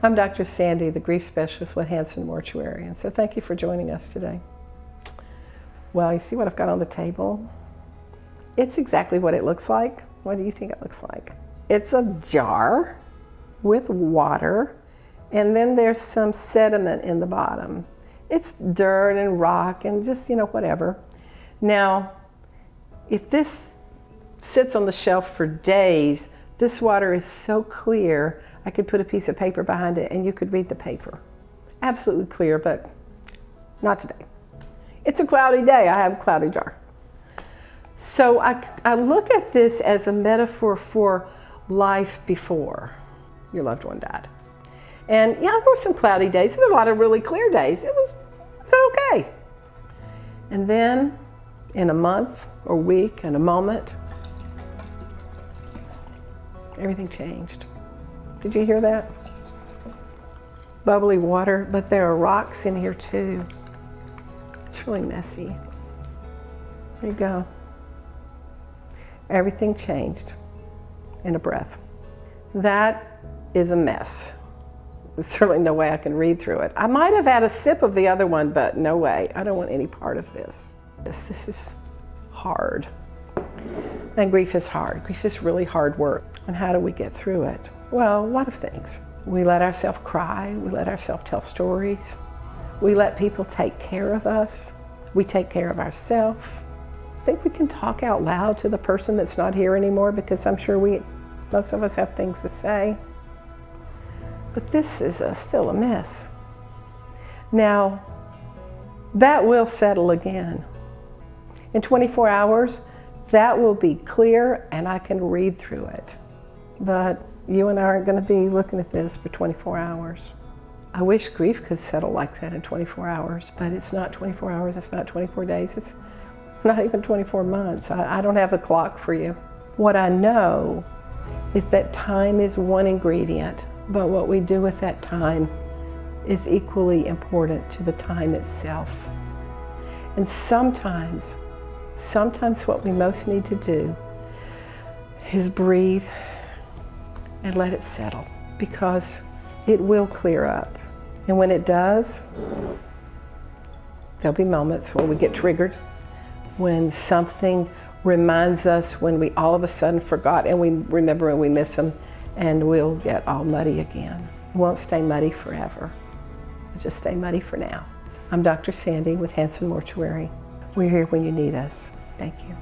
I'm Dr. Sandi, the grief specialist with Hanson Mortuary, and so thank you for joining us today. Well, you see what I've got on the table? It's exactly what it looks like. What do you think it looks like? It's a jar with water, and then there's some sediment in the bottom. It's dirt and rock and just, whatever. Now, if this sits on the shelf for days, this water is so clear, I could put a piece of paper behind it and you could read the paper. Absolutely clear, but not today. It's a cloudy day, I have a cloudy jar. So I look at this as a metaphor for life before your loved one died. And yeah, there were some cloudy days, there were a lot of really clear days. It was okay. And then in a month or week and a moment, everything changed. Did you hear that? Bubbly water, but there are rocks in here too. It's really messy. There you go. Everything changed in a breath. That is a mess. There's certainly no way I can read through it. I might have had a sip of the other one, but no way. I don't want any part of this. This is hard. And grief is hard. Grief is really hard work. And how do we get through it? Well, a lot of things. We let ourselves cry. We let ourselves tell stories. We let people take care of us. We take care of ourselves. I think we can talk out loud to the person that's not here anymore, because I'm sure most of us have things to say. But this is still a mess. Now, that will settle again. In 24 hours, that will be clear and I can read through it. But you and I aren't going to be looking at this for 24 hours. I wish grief could settle like that in 24 hours, but it's not 24 hours, it's not 24 days, it's not even 24 months. I don't have the clock for you. What I know is that time is one ingredient, but what we do with that time is equally important to the time itself. And sometimes what we most need to do is breathe and let it settle, because it will clear up. And when it does, there'll be moments where we get triggered, when something reminds us, when we all of a sudden forgot and we remember and we miss them, and we'll get all muddy again. It won't stay muddy forever. It'll just stay muddy for now. I'm Dr. Sandi with Hanson Mortuary. We're here when you need us. Thank you.